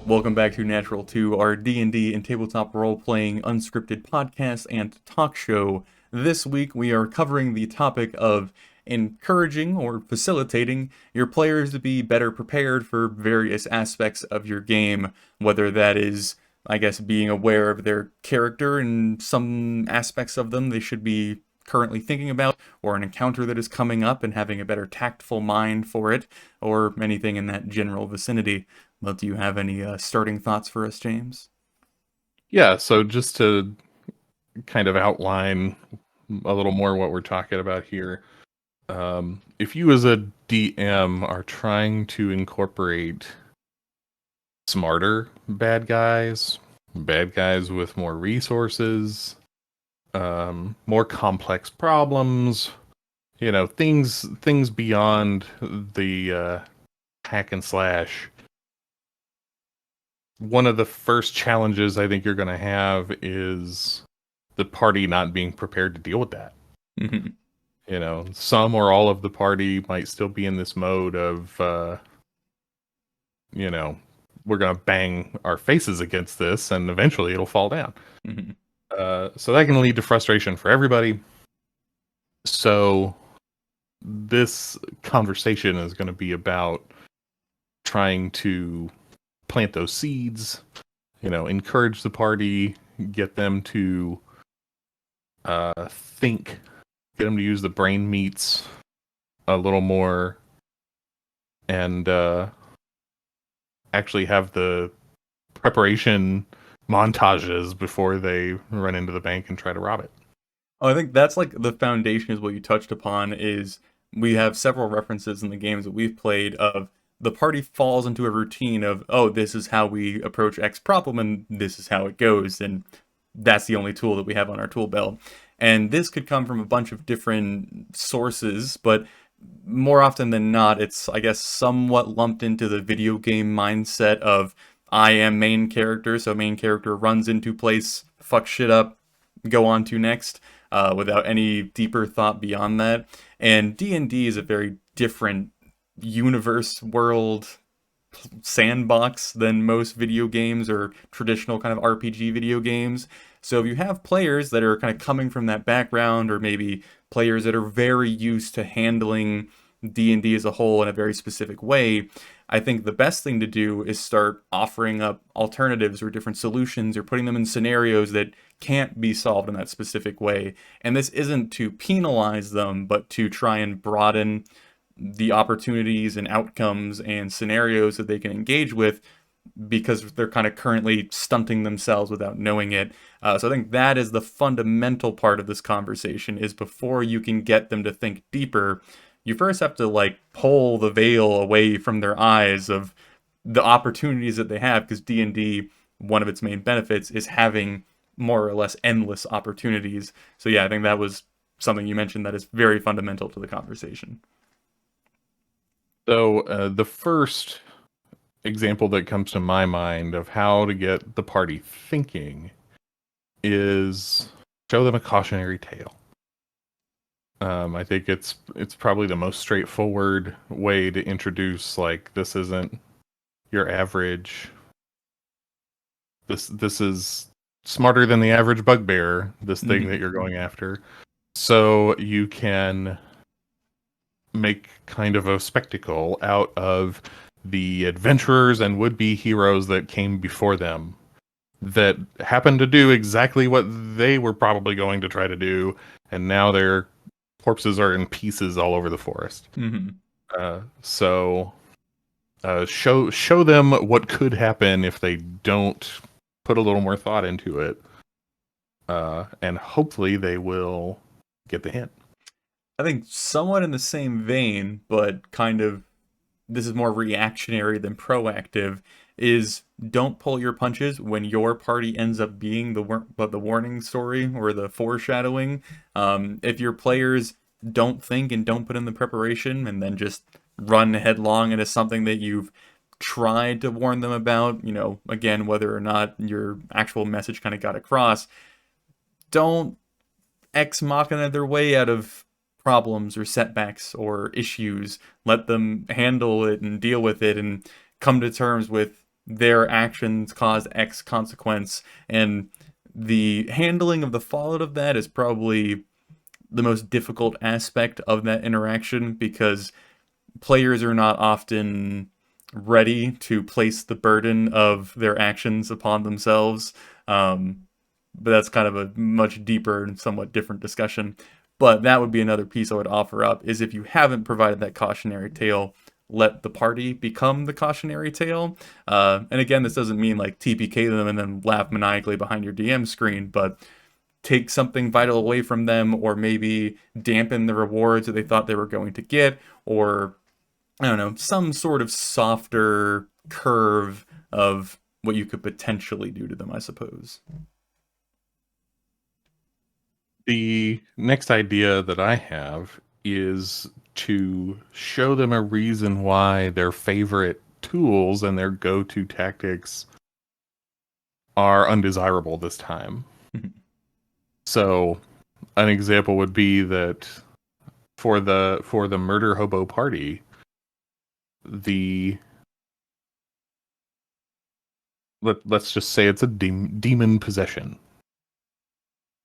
Welcome back to Natural 2, our D&D and tabletop role-playing unscripted podcast and talk show. This week we are covering the topic of encouraging or facilitating your players to be better prepared for various aspects of your game, whether that is, I guess, being aware of their character and some aspects of them they should be currently thinking about, or an encounter that is coming up and having a better tactful mind for it, or anything in that general vicinity. Well, do you have any starting thoughts for us, James? Yeah, so just to kind of outline a little more what we're talking about here, if you as a DM are trying to incorporate smarter bad guys with more resources, more complex problems, things beyond the hack and slash. One of the first challenges I think you're going to have is the party not being prepared to deal with that. Mm-hmm. Some or all of the party might still be in this mode of, we're going to bang our faces against this and eventually it'll fall down. Mm-hmm. So that can lead to frustration for everybody. So this conversation is going to be about trying to plant those seeds, encourage the party, get them to think, get them to use the brain meats a little more, and actually have the preparation montages before they run into the bank and try to rob it. Oh, I think that's like the foundation is what you touched upon is we have several references in the games that we've played of the party falls into a routine of, oh, this is how we approach X problem and this is how it goes. And that's the only tool that we have on our tool belt. And this could come from a bunch of different sources, but more often than not, it's, I guess, somewhat lumped into the video game mindset of I am main character, so main character runs into place, fuck shit up, go on to next, without any deeper thought beyond that. And D&D is a very different universe, world, sandbox than most video games or traditional kind of RPG video games. So if you have players that are kind of coming from that background, or maybe players that are very used to handling D&D as a whole in a very specific way, I think the best thing to do is start offering up alternatives or different solutions or putting them in scenarios that can't be solved in that specific way. And this isn't to penalize them, but to try and broaden the opportunities and outcomes and scenarios that they can engage with, because they're kind of currently stunting themselves without knowing it. So I think that is the fundamental part of this conversation, is before you can get them to think deeper, you first have to like pull the veil away from their eyes of the opportunities that they have, because D&D, one of its main benefits is having more or less endless opportunities. So yeah, I think that was something you mentioned that is very fundamental to the conversation. So the first example that comes to my mind of how to get the party thinking is show them a cautionary tale. I think it's probably the most straightforward way to introduce, like, this isn't your average. This is smarter than the average bugbear, this thing that you're going after. So you can make kind of a spectacle out of the adventurers and would-be heroes that came before them that happened to do exactly what they were probably going to try to do, and now their corpses are in pieces all over the forest. So show them what could happen if they don't put a little more thought into it, and hopefully they will get the hint. I think somewhat in the same vein, but kind of this is more reactionary than proactive, is don't pull your punches when your party ends up being the warning story or the foreshadowing. If your players don't think and don't put in the preparation and then just run headlong into something that you've tried to warn them about, again, whether or not your actual message kind of got across, don't ex machina their way out of problems or setbacks or issues. Let them handle it and deal with it and come to terms with their actions cause X consequence, and the handling of the fallout of that is probably the most difficult aspect of that interaction because players are not often ready to place the burden of their actions upon themselves. But that's kind of a much deeper and somewhat different discussion. But that would be another piece I would offer up is if you haven't provided that cautionary tale, let the party become the cautionary tale. And again, this doesn't mean like TPK them and then laugh maniacally behind your DM screen, but take something vital away from them, or maybe dampen the rewards that they thought they were going to get, or I don't know, some sort of softer curve of what you could potentially do to them, I suppose. The next idea that I have is to show them a reason why their favorite tools and their go-to tactics are undesirable this time. So, an example would be that for the murder hobo party, let's just say it's a demon possession,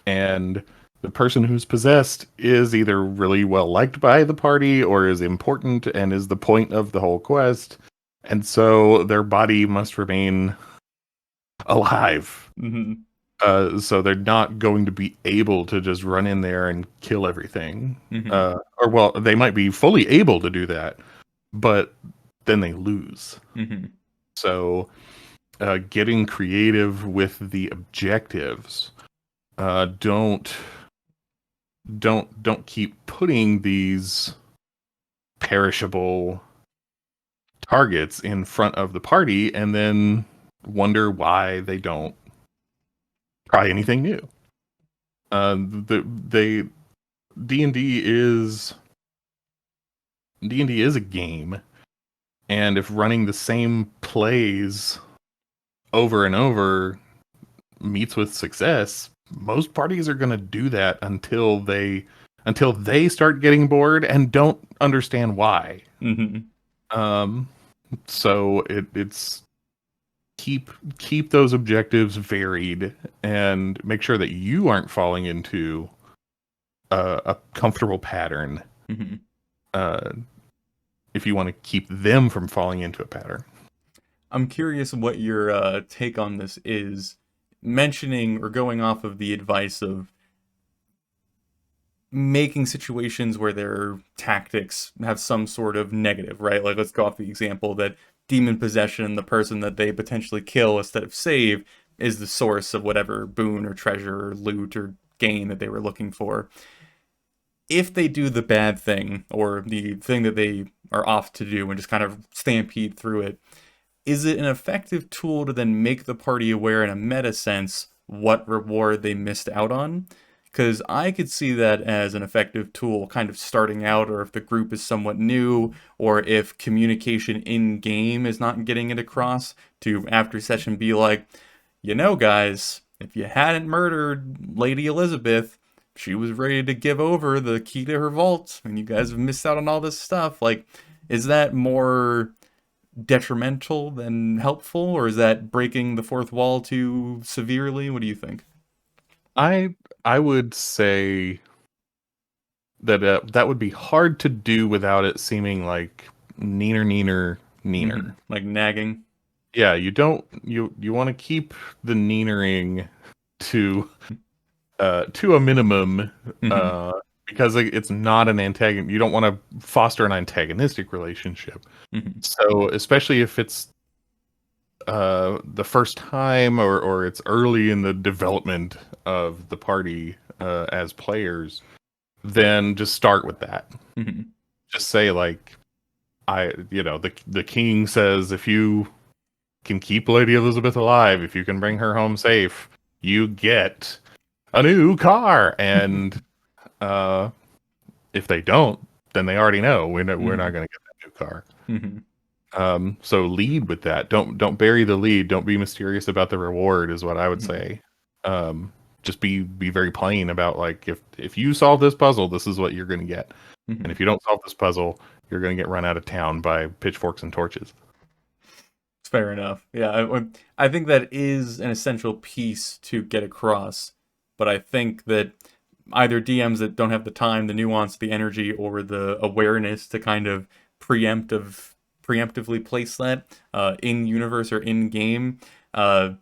and the person who's possessed is either really well liked by the party or is important and is the point of the whole quest, and so their body must remain alive. Mm-hmm. So they're not going to be able to just run in there and kill everything. Mm-hmm. Or well, they might be fully able to do that, but then they lose. Mm-hmm. So getting creative with the objectives. Don't keep putting these perishable targets in front of the party and then wonder why they don't try anything new. D&D is a game, and if running the same plays over and over meets with success, most parties are going to do that until they start getting bored and don't understand why. Mm-hmm. So it's keep those objectives varied and make sure that you aren't falling into a comfortable pattern. Mm-hmm. If you want to keep them from falling into a pattern. I'm curious what your take on this is, mentioning or going off of the advice of making situations where their tactics have some sort of negative, right? Like, let's go off the example that demon possession, the person that they potentially kill instead of save, is the source of whatever boon or treasure or loot or gain that they were looking for. If they do the bad thing or the thing that they are off to do and just kind of stampede through it, is it an effective tool to then make the party aware in a meta sense what reward they missed out on? Because I could see that as an effective tool kind of starting out, or if the group is somewhat new, or if communication in game is not getting it across, to after session be like, you know, guys, if you hadn't murdered Lady Elizabeth, she was ready to give over the key to her vault, and you guys have missed out on all this stuff. Like, is that more detrimental than helpful, or is that breaking the fourth wall too severely? What do you think? I would say that that would be hard to do without it seeming like neener. Like nagging. Yeah, you want to keep the neenering to a minimum, Mm-hmm. because it's not an antagon. You don't want to foster an antagonistic relationship. Mm-hmm. So especially if it's the first time, or it's early in the development of the party as players, then just start with that. Mm-hmm. Just say like, the king says if you can keep Lady Elizabeth alive, if you can bring her home safe, you get a new car. And if they don't, then they already know we're not Mm-hmm. going to get that new car. Mm-hmm. So lead with that. Don't bury the lead. Don't be mysterious about the reward is what I would say. Just be very plain about like, if you solve this puzzle, this is what you're going to get. Mm-hmm. And if you don't solve this puzzle, you're going to get run out of town by pitchforks and torches. It's Fair enough. Yeah, I think that is an essential piece to get across, but I think that either DMs that don't have the time, the nuance, the energy, or the awareness to kind of preemptively place that in universe or in game. Uh,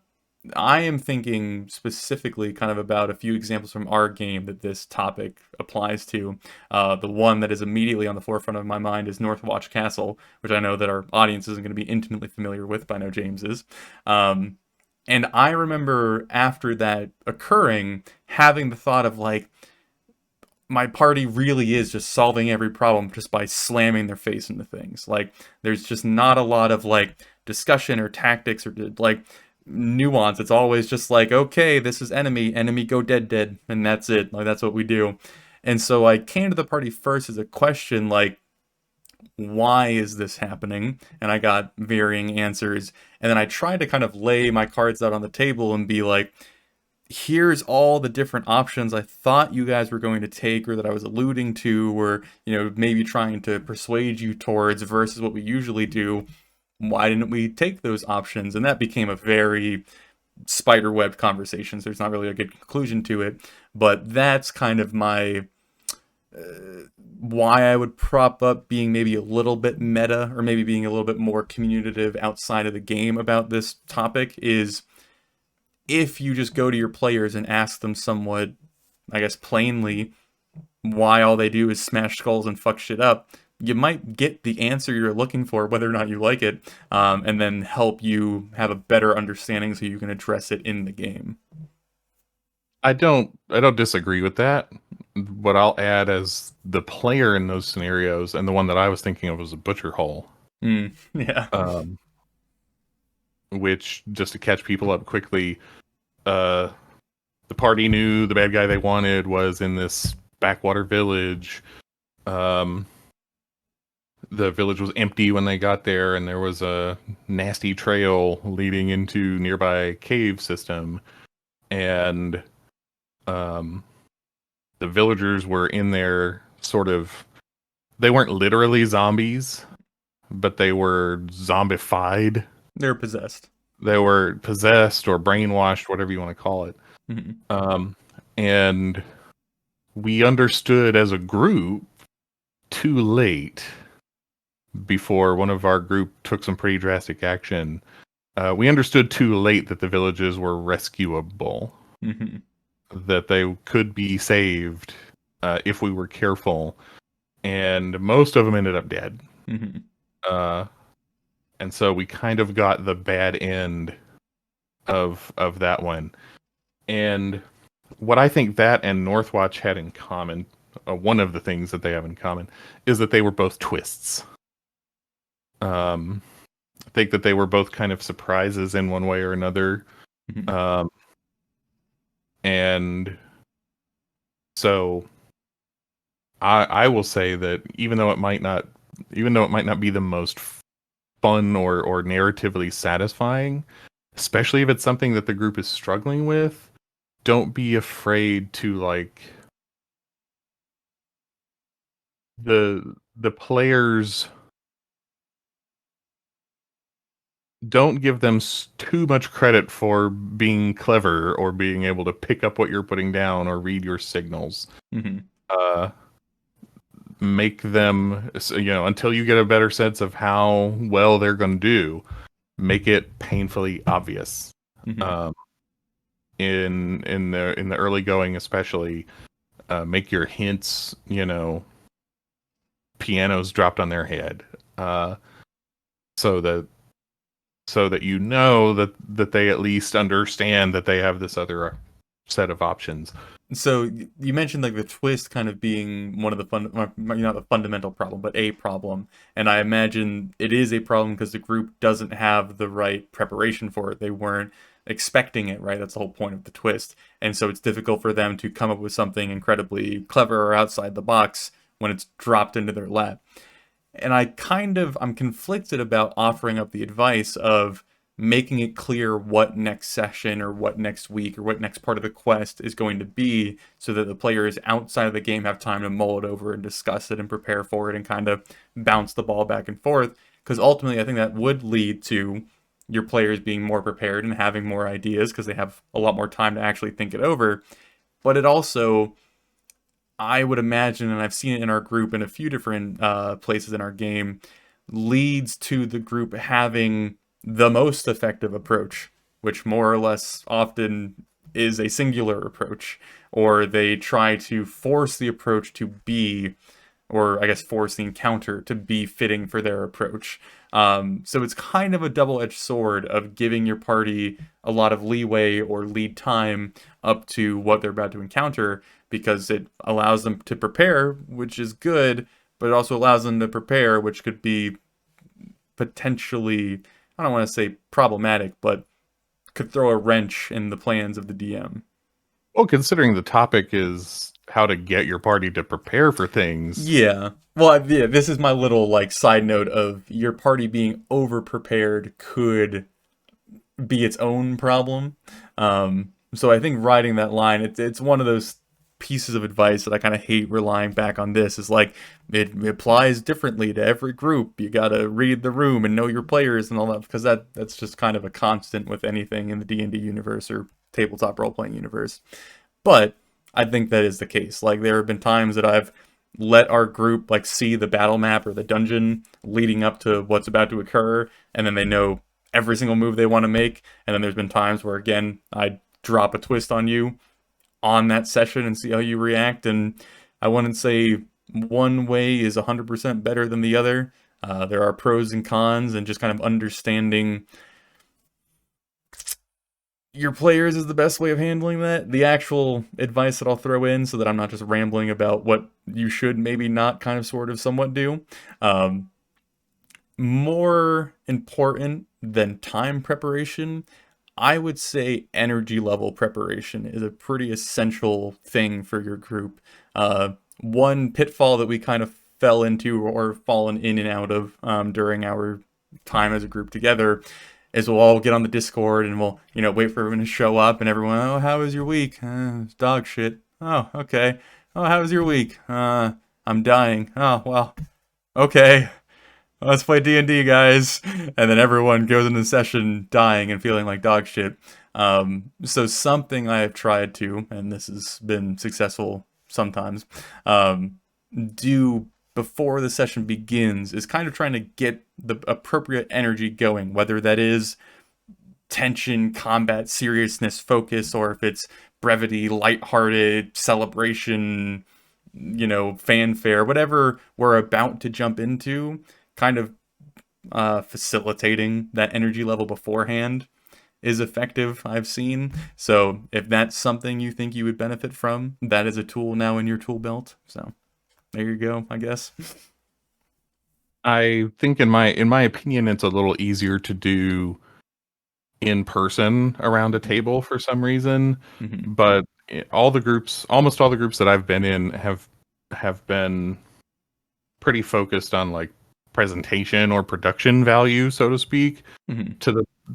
I am thinking specifically kind of about a few examples from our game that this topic applies to. The one that is immediately on the forefront of my mind is Northwatch Castle, which I know that our audience isn't going to be intimately familiar with, but I know James is. And I remember after that occurring, having the thought of like, my party really is just solving every problem just by slamming their face into things. Like, there's just not a lot of like discussion or tactics or like nuance. It's always just like, okay, this is enemy, go dead, dead, and that's it. Like, that's what we do. And so I came to the party first as a question like, why is this happening? And I got varying answers. And then I tried to kind of lay my cards out on the table and be like, here's all the different options I thought you guys were going to take, or that I was alluding to, or, maybe trying to persuade you towards versus what we usually do. Why didn't we take those options? And that became a very spiderweb conversation. So there's not really a good conclusion to it, but that's kind of my why I would prop up being maybe a little bit meta, or maybe being a little bit more communicative outside of the game about this topic is, if you just go to your players and ask them somewhat, I guess, plainly, why all they do is smash skulls and fuck shit up, you might get the answer you're looking for, whether or not you like it, and then help you have a better understanding so you can address it in the game. I don't disagree with that. What I'll add as the player in those scenarios, and the one that I was thinking of was a butcher hole. Yeah. Which, just to catch people up quickly, the party knew the bad guy they wanted was in this backwater village. The village was empty when they got there, and there was a nasty trail leading into nearby cave system. And the villagers were in there they weren't literally zombies, but they were zombified. They're possessed. They were possessed or brainwashed, whatever you want to call it. Mm-hmm. And we understood as a group too late, before one of our group took some pretty drastic action. We understood too late that the villages were rescuable. Mm-hmm. That they could be saved if we were careful, and most of them ended up dead. Mm-hmm. And so we kind of got the bad end of that one. And what I think that and Northwatch had in common, one of the things that they have in common, is that they were both twists. I think that they were both kind of surprises in one way or another. Mm-hmm. And so I will say that even though it might not be the most fun or narratively satisfying, especially if it's something that the group is struggling with, don't be afraid to, like, the players, don't give them too much credit for being clever or being able to pick up what you're putting down or read your signals. Mm-hmm. Make them, until you get a better sense of how well they're going to do, make it painfully obvious. Mm-hmm. In the early going, especially, make your hints, pianos dropped on their head, so that that they at least understand that they have this other set of options. So you mentioned like the twist kind of being one of the not the fundamental problem, but a problem. And I imagine it is a problem because the group doesn't have the right preparation for it. They weren't expecting it, right? That's the whole point of the twist. And so it's difficult for them to come up with something incredibly clever or outside the box when it's dropped into their lap. And I'm conflicted about offering up the advice of making it clear what next session or what next week or what next part of the quest is going to be, so that the players outside of the game have time to mull it over and discuss it and prepare for it and kind of bounce the ball back and forth. Because ultimately, I think that would lead to your players being more prepared and having more ideas because they have a lot more time to actually think it over. But it also, I would imagine, and I've seen it in our group in a few different places in our game, leads to the group having the most effective approach, which more or less often is a singular approach, or they try to force the approach to be, or I guess force the encounter to be fitting for their approach. So it's kind of a double-edged sword of giving your party a lot of leeway or lead time up to what they're about to encounter, because it allows them to prepare, which is good, but it also allows them to prepare, which could be potentially, I don't want to say problematic, but could throw a wrench in the plans of the DM. Well, considering the topic is how to get your party to prepare for things. Yeah. Well, yeah, this is my little like side note of your party being over prepared could be its own problem. So I think riding that line, it's one of those pieces of advice that I kind of hate relying back on. This is like it applies differently to every group. You got to read the room and know your players and all that, because that's just kind of a constant with anything in the D&D universe or tabletop role playing universe. But I think that is the case. Like there have been times that I've let our group like see the battle map or the dungeon leading up to what's about to occur, and then they know every single move they want to make. And then there's been times where again I drop a twist on you on that session and see how you react. And I wouldn't say one way is 100% better than the other. There are pros and cons, and just kind of understanding your players is the best way of handling that. The actual advice that I'll throw in, so that I'm not just rambling about what you should maybe not kind of sort of somewhat do. Um, More important than time preparation, I would say energy level preparation is a pretty essential thing for your group. One pitfall that we kind of fell into or fallen in and out of during our time as a group together is we'll all get on the Discord and we'll, wait for everyone to show up, and everyone, oh, how was your week? It's dog shit. Oh, okay. Oh, how was your week? I'm dying. Oh, well, okay. Let's play D&D, guys. And then everyone goes into the session dying and feeling like dog shit. So something I have tried to, and this has been successful sometimes, do before the session begins is kind of trying to get the appropriate energy going, whether that is tension, combat, seriousness, focus, or if it's brevity, lighthearted, celebration, fanfare, whatever we're about to jump into, kind of facilitating that energy level beforehand is effective, I've seen. So if that's something you think you would benefit from, that is a tool now in your tool belt. So there you go, I guess. I think in my opinion, it's a little easier to do in person around a table for some reason. Mm-hmm. But almost all the groups that I've been in have been pretty focused on like presentation or production value, so to speak, Mm-hmm.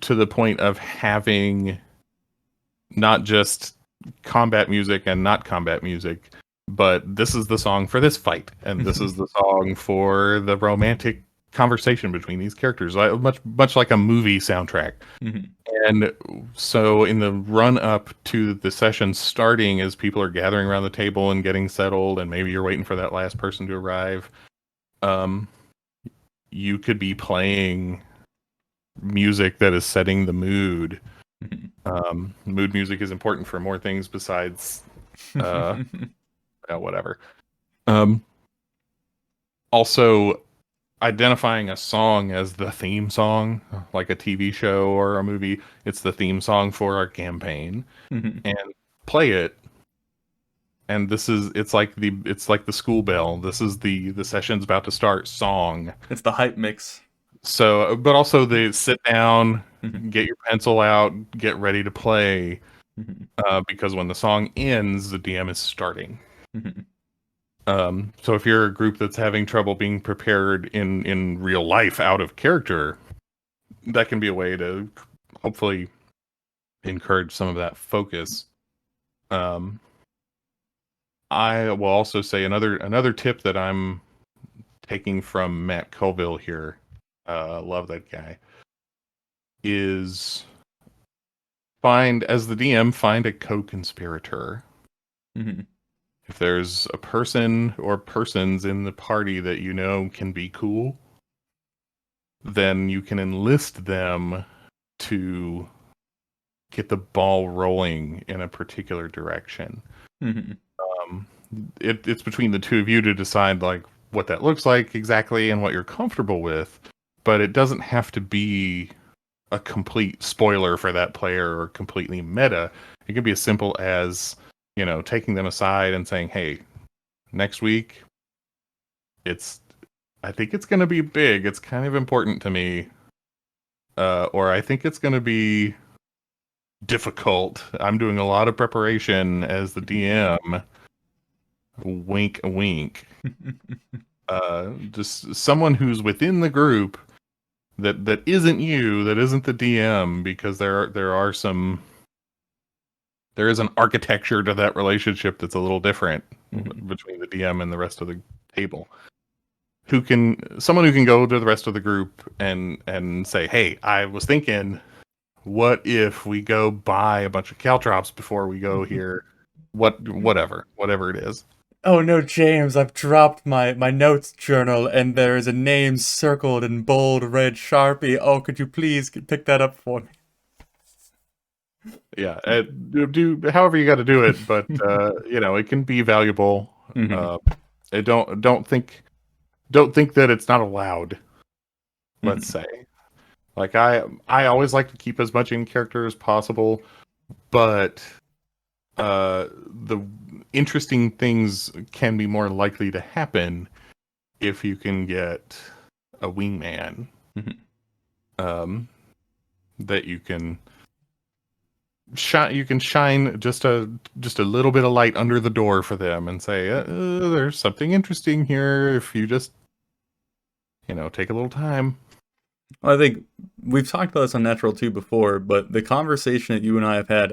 to the point of having not just combat music and not combat music, but this is the song for this fight, and this is the song for the romantic conversation between these characters, much like a movie soundtrack. Mm-hmm. And so in the run up to the session starting, as people are gathering around the table and getting settled, and maybe you're waiting for that last person to arrive, you could be playing music that is setting the mood. Mood music is important for more things besides whatever. Also, identifying a song as the theme song, like a TV show or a movie, it's the theme song for our campaign, Mm-hmm. and play it. And it's like the school bell. This is the session's about to start song. It's the hype mix. So, but also the sit down, Mm-hmm. get your pencil out, get ready to play, Mm-hmm. because when the song ends, the DM is starting. Mm-hmm. So if you're a group that's having trouble being prepared in real life out of character, that can be a way to hopefully encourage some of that focus. I will also say another tip that I'm taking from Matt Colville here. Love that guy. is find, as the DM, find a co-conspirator. Mm-hmm. If there's a person or persons in the party that you know can be cool, then you can enlist them to get the ball rolling in a particular direction. Mm-hmm. Um, it's between the two of you to decide like what that looks like exactly and what you're comfortable with, but it doesn't have to be a complete spoiler for that player or completely meta. It can be as simple as, taking them aside and saying, "Hey, next week, I think it's going to be big. It's kind of important to me, or I think it's going to be difficult. I'm doing a lot of preparation as the DM. Wink, wink." Just someone who's within the group that isn't you, that isn't the DM, because there is an architecture to that relationship that's a little different between the DM and the rest of the table. Someone who can go to the rest of the group and say, "Hey, I was thinking, what if we go buy a bunch of caltrops before we go here?" Whatever it is. Oh no, James, I've dropped my notes journal and there is a name circled in bold red Sharpie. Oh, could you please pick that up for me? Yeah, do however you got to do it, but it can be valuable. Mm-hmm. Uh, don't think that it's not allowed. Let's Mm-hmm. say, like I always like to keep as much in character as possible, but the interesting things can be more likely to happen if you can get a wingman, Mm-hmm. um, that you can shine just a little bit of light under the door for them and say, there's something interesting here if you just take a little time. Well, I think we've talked about this on Natural 2 before, but the conversation that you and I have had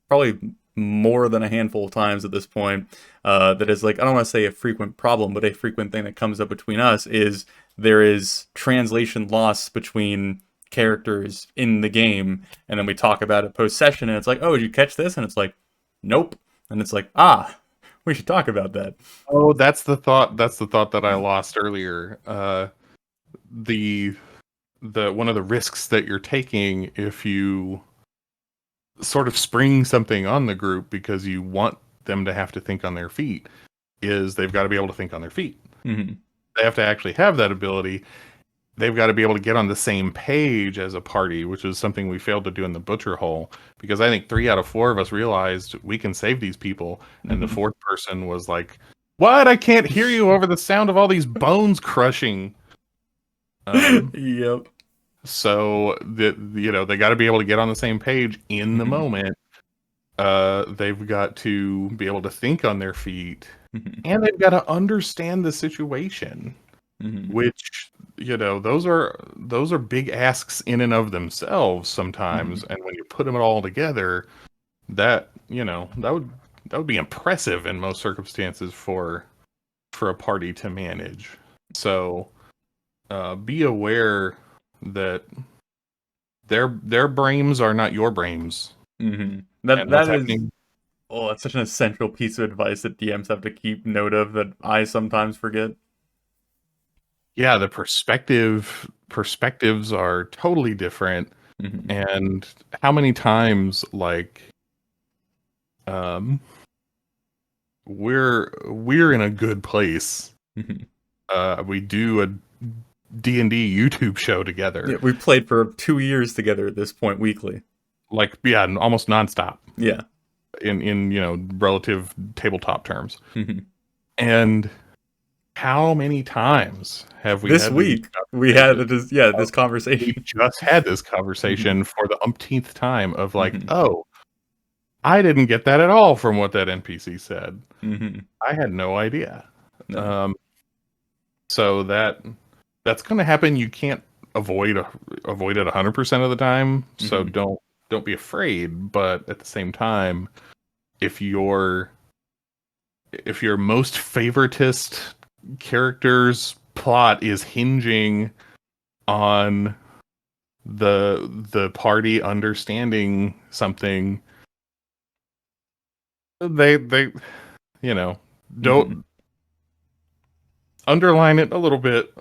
probably more than a handful of times at this point, that is like, I don't want to say a frequent problem, but a frequent thing that comes up between us is there is translation loss between characters in the game, and then we talk about it post-session, and it's like, oh, did you catch this? And it's like, nope. And it's like, we should talk about that. Oh, that's the thought that I lost earlier. The one of the risks that you're taking if you sort of spring something on the group because you want them to have to think on their feet is they've got to be able to think on their feet. Mm-hmm. They have to actually have that ability. They've got to be able to get on the same page as a party, which is something we failed to do in the butcher hole, because I think 3 out of 4 of us realized we can save these people, and the Mm-hmm. fourth person was like, "What? I can't hear you over the sound of all these bones crushing." Yep. So they got to be able to get on the same page in the Mm-hmm. moment. They've got to be able to think on their feet, Mm-hmm. and they've got to understand the situation, Mm-hmm. which those are big asks in and of themselves sometimes. Mm-hmm. And when you put them all together, that would be impressive in most circumstances for a party to manage. So be aware that their brains are not your brains, Mm-hmm. That and what's that is happening. Oh, that's such an essential piece of advice that DMs have to keep note of that I sometimes forget. Yeah, the perspectives are totally different, Mm-hmm. and how many times, like, um we're in a good place. Mm-hmm. We do a D&D YouTube show Yeah, together, we played for 2 years together at this point weekly. like, yeah, almost nonstop Yeah. in relative tabletop terms. Mm-hmm. And how many times have we This had these week we had conversations? this We conversation. just had this Mm-hmm. conversation for the umpteenth time of like, Mm-hmm. oh, I didn't get that at all from what that NPC said. Mm-hmm. I had no idea. No. Um, so that's going to happen. You can't avoid it 100% of the time. So Mm-hmm. don't be afraid. But at the same time, if your most favoritist character's plot is hinging on the party understanding something, they Mm-hmm. don't underline it a little bit.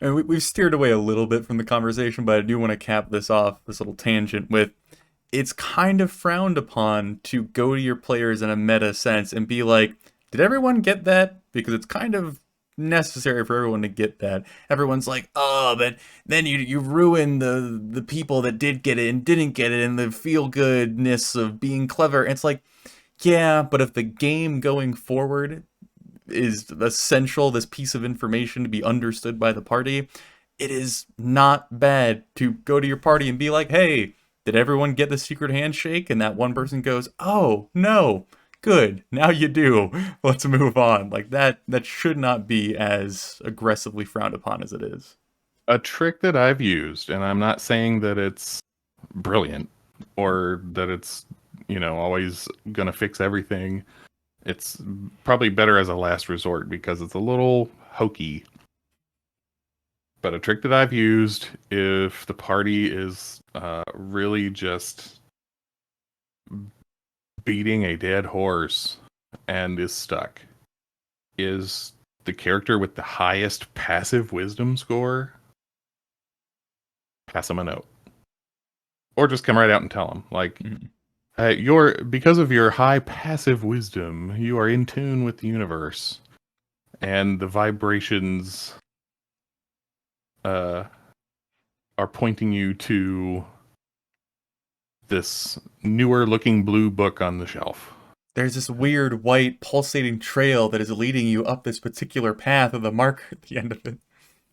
And we've steered away a little bit from the conversation, but I do want to cap this off, this little tangent, with it's kind of frowned upon to go to your players in a meta sense and be like, did everyone get that? Because it's kind of necessary for everyone to get that. Everyone's like, oh, but then you ruin the people that did get it and didn't get it and the feel goodness of being clever. And it's like, yeah, but if the game going forward is essential, this piece of information to be understood by the party, it is not bad to go to your party and be like, hey, did everyone get the secret handshake? And that one person goes, oh, no. Good. Now you do. Let's move on. Like that should not be as aggressively frowned upon as it is. A trick that I've used, and I'm not saying that it's brilliant or that it's, always going to fix everything. It's probably better as a last resort because it's a little hokey. But a trick that I've used, if the party is really just beating a dead horse and is stuck, is the character with the highest passive wisdom score, pass them a note. Or just come right out and tell them, like, Mhm. because of your high passive wisdom, you are in tune with the universe, and the vibrations uh, are pointing you to this newer looking blue book on the shelf. There's this weird white pulsating trail that is leading you up this particular path with a marker at the end of it.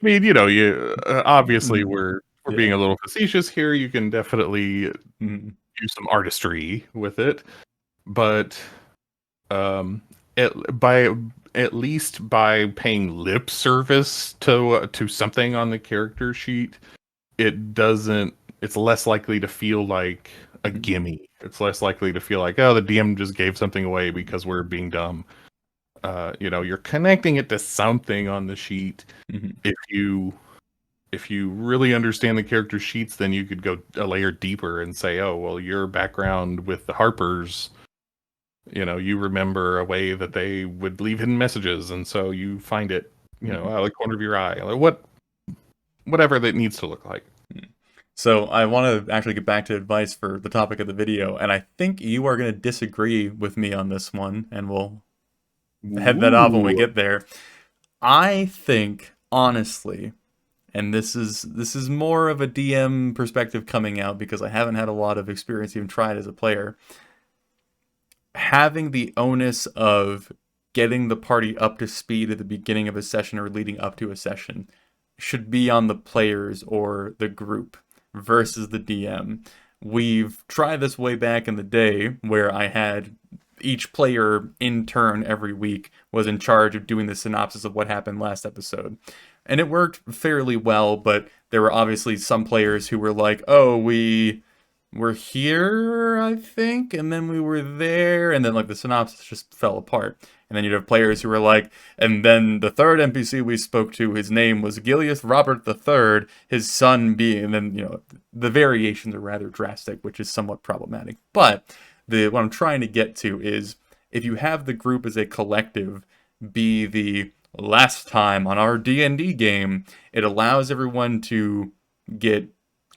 I mean, you obviously Mm, we're being yeah. a little facetious here. You can definitely Mm, do some artistry with it, but um, at by at least by paying lip service to something on the character sheet, it doesn't. It's less likely to feel like a mm, gimme. It's less likely to feel like, oh, the DM just gave something away because we're being dumb. You're connecting it to something on the sheet. mm, If you really understand the character sheets, then you could go a layer deeper and say, oh, well, your background with the Harpers, you remember a way that they would leave hidden messages, and so you find it, mm, out of the corner of your eye, like whatever that needs to look like. mm. So I want to actually get back to advice for the topic of the video, and I think you are going to disagree with me on this one, and we'll head that off when we Ooh. get there. I think, honestly, and this is more of a DM perspective coming out because I haven't had a lot of experience even trying as a player. Having the onus of getting the party up to speed at the beginning of a session or leading up to a session should be on the players or the group versus the DM. We've tried this way back in the day where I had each player in turn every week was in charge of doing the synopsis of what happened last episode. And it worked fairly well, but there were obviously some players who were like, oh, we're here, I think, and then we were there, and then like the synopsis just fell apart. And then you'd have players who were like, and then the third NPC we spoke to, his name was Gilius Robert III, his son being, and then the variations are rather drastic, which is somewhat problematic. But what I'm trying to get to is if you have the group as a collective be the last time on our D&D game, it allows everyone to get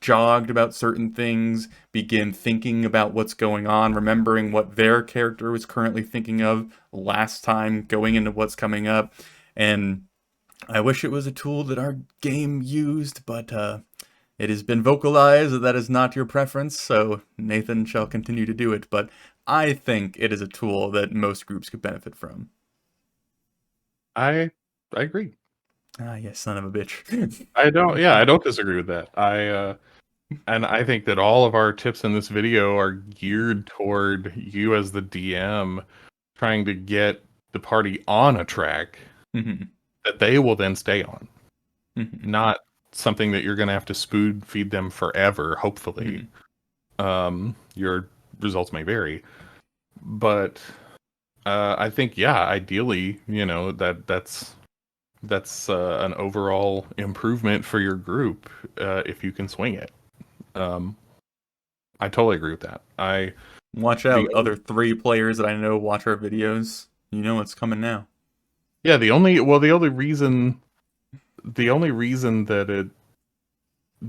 jogged about certain things, begin thinking about what's going on, remembering what their character was currently thinking of last time, going into what's coming up. And I wish it was a tool that our game used, but it has been vocalized that that is not your preference, so Nathan shall continue to do it. But I think it is a tool that most groups could benefit from. I agree. Ah, yes, son of a bitch. I don't disagree with that. And I think that all of our tips in this video are geared toward you as the DM trying to get the party on a track Mhm, that they will then stay on, mhm, not something that you're going to have to spoon feed them forever, hopefully. mhm, Your results may vary, but I think, yeah, ideally, that's that's an overall improvement for your group if you can swing it. I totally agree with that. Watch The out, other 3 players that I know watch our videos. You know what's coming now. yeah, the only reason that it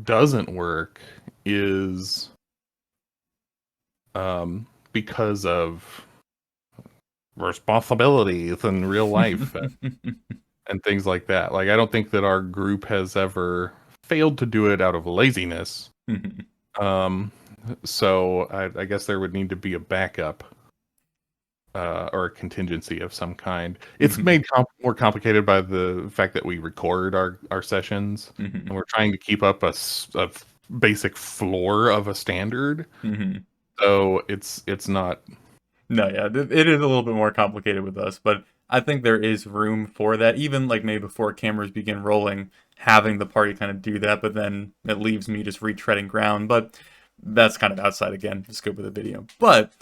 doesn't work is because of responsibilities in real life and things like that. Like, I don't think that our group has ever failed to do it out of laziness. Um, so I guess there would need to be a backup or a contingency of some kind. It's made more complicated by the fact that we record our sessions, and we're trying to keep up a basic floor of a standard. So it's not. No, yeah, it is a little bit more complicated with us, but I think there is room for that. Even like maybe before cameras begin rolling, having the party kind of do that, but then it leaves me just retreading ground. But that's kind of outside again the scope of the video. But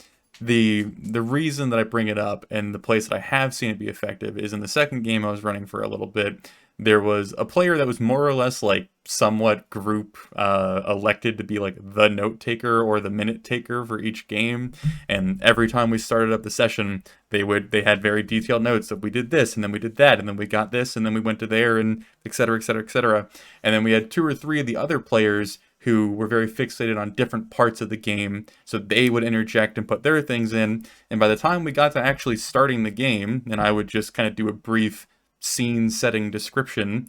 the reason that I bring it up and the place that I have seen it be effective is in the second game I was running for a little bit. There was a player that was more or less like somewhat group elected to be like the note taker or the minute taker for each game, and every time we started up the session they had very detailed notes that we did this and then we did that and then we got this and then we went to there and et cetera, et cetera, et cetera. And then we had 2 or 3 of the other players who were very fixated on different parts of the game, so they would interject and put their things in. And by the time we got to actually starting the game, and I would just kind of do a brief scene setting description,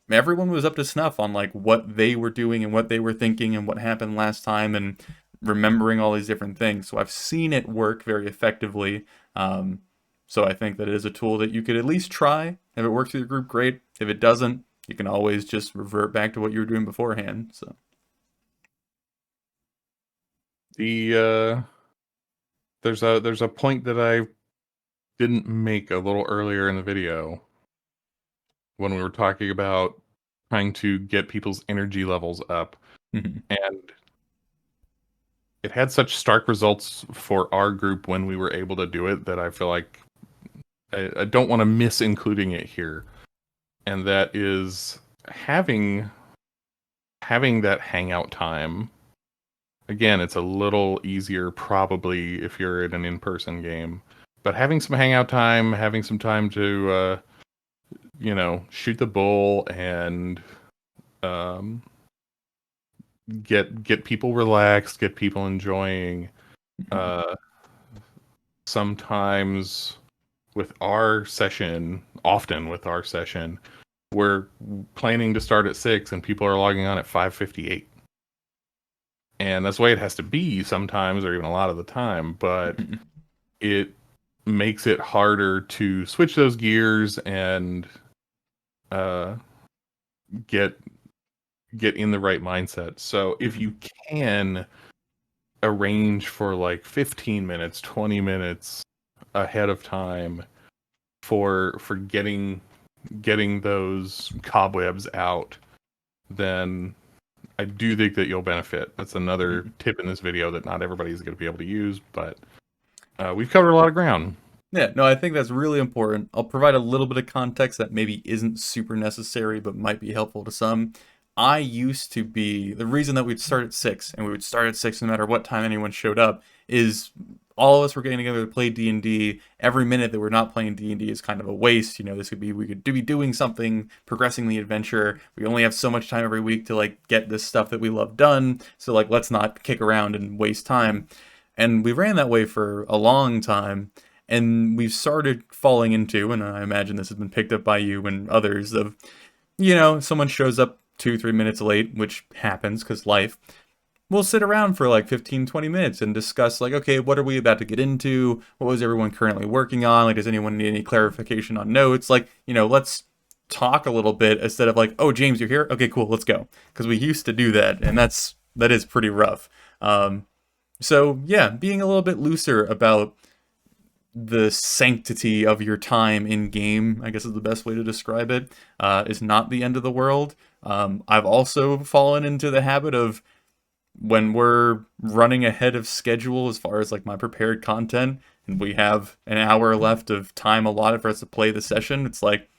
everyone was up to snuff on like what they were doing and what they were thinking and what happened last time and remembering all these different things. So I've seen it work very effectively. So I think that it is a tool that you could at least try. If it works with your group, great. If it doesn't, you can always just revert back to what you were doing beforehand. So The there's a point that I didn't make a little earlier in the video when we were talking about trying to get people's energy levels up, and it had such stark results for our group when we were able to do it that I feel like I don't want to miss including it here. And that is having that hangout time. Again, it's a little easier probably if you're in an in-person game, but having some hangout time, having some time to shoot the bull and get people relaxed, get people enjoying. Sometimes often with our session, we're planning to start at 6 and people are logging on at 5:58. And that's the way it has to be sometimes, or even a lot of the time, but it makes it harder to switch those gears and get in the right mindset. So if you can arrange for like 15 minutes, 20 minutes ahead of time for getting those cobwebs out, then I do think that you'll benefit. That's another tip in this video that not everybody's going to be able to use, but we've covered a lot of ground. yeah, no, I think that's really important. I'll provide a little bit of context that maybe isn't super necessary, but might be helpful to some. I used to be, the reason that we'd start at 6, and we would start at 6 no matter what time anyone showed up, is all of us were getting together to play D&D. Every minute that we're not playing D&D is kind of a waste. You know, we could be doing something, progressing the adventure. We only have so much time every week to like get this stuff that we love done. So like, let's not kick around and waste time. And we ran that way for a long time. And we've started falling into, and I imagine this has been picked up by you and others, of, someone shows up 2-3 minutes late, which happens because life. We'll sit around for like 15-20 minutes and discuss like, okay, what are we about to get into? What was everyone currently working on? Like, does anyone need any clarification on notes? Like, let's talk a little bit instead of like, oh, James, you're here? Okay, cool, let's go. Because we used to do that, and that is pretty rough. So yeah, being a little bit looser about the sanctity of your time in game, I guess is the best way to describe it, is not the end of the world. I've also fallen into the habit of, when we're running ahead of schedule as far as like my prepared content, and we have an hour left of time allotted for us to play the session, it's like,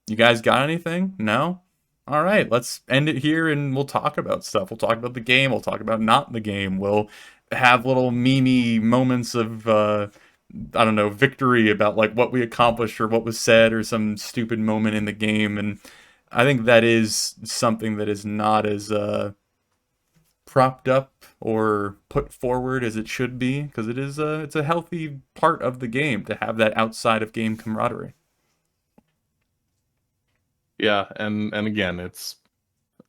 You guys got anything? No? All right, let's end it here and we'll talk about stuff. We'll talk about the game. We'll talk about not the game. We'll have little meme moments of, I don't know, victory about like what we accomplished or what was said or some stupid moment in the game. And I think that is something that is not as propped up or put forward as it should be because it's a healthy part of the game to have that outside of game camaraderie. Yeah, and again, it's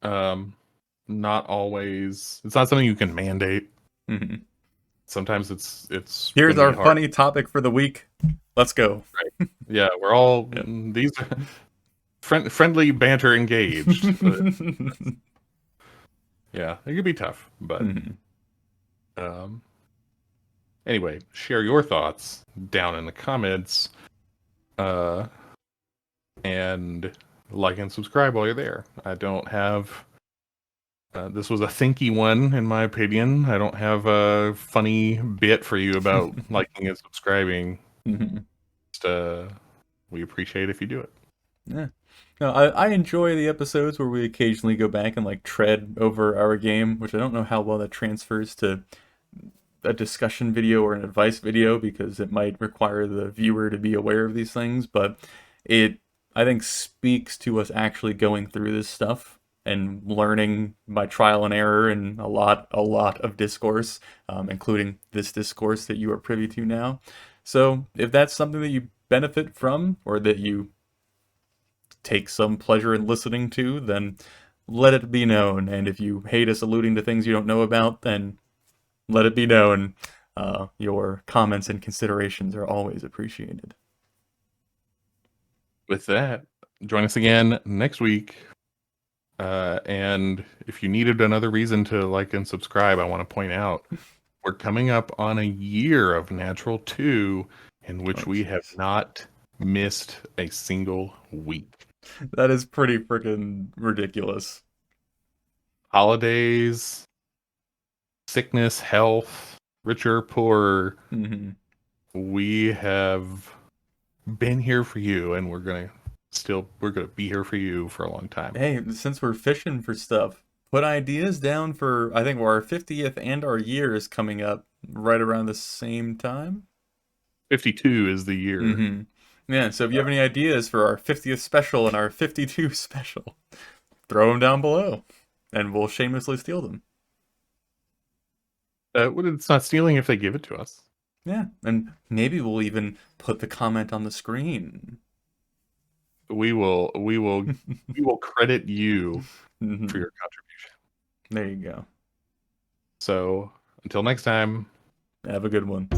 not always. It's not something you can mandate. Hmm. Sometimes it's Here's going to our be hard. funny topic for the week. Let's go. Right. Yeah, we're all Yeah. these are friendly banter engaged. But yeah, it could be tough, but Mhm. um, anyway, share your thoughts down in the comments, uh, and like and subscribe while you're there. I don't have. This was a thinky one, in my opinion. I don't have a funny bit for you about liking and subscribing. Mhm. Just, we appreciate if you do it. Yeah. No, I enjoy the episodes where we occasionally go back and like tread over our game, which I don't know how well that transfers to a discussion video or an advice video because it might require the viewer to be aware of these things, but it I think speaks to us actually going through this stuff and learning by trial and error and a lot of discourse, including this discourse that you are privy to now. So if that's something that you benefit from or that you take some pleasure in listening to, then let it be known. And if you hate us alluding to things you don't know about, then let it be known. Your comments and considerations are always appreciated. With that, join us again next week. And if you needed another reason to like and subscribe, I want to point out we're coming up on a year of Natural 2 in which Oh, we have jeez. not missed a single week. That is pretty freaking ridiculous. Holidays, sickness, health, richer, poorer, Hmm. we have been here for you, and we're gonna be here for you for a long time. Hey, since we're fishing for stuff, put ideas down for, I think our 50th and our year is coming up right around the same time. 52 is the year. Hmm. Yeah, so if you have any ideas for our 50th special and our 52 special, throw them down below and we'll shamelessly steal them. Well, it's not stealing if they give it to us. Yeah, and maybe we'll even put the comment on the screen. We will we will we will credit you for Mhm. your contribution. There you go. So until next time. Have a good one.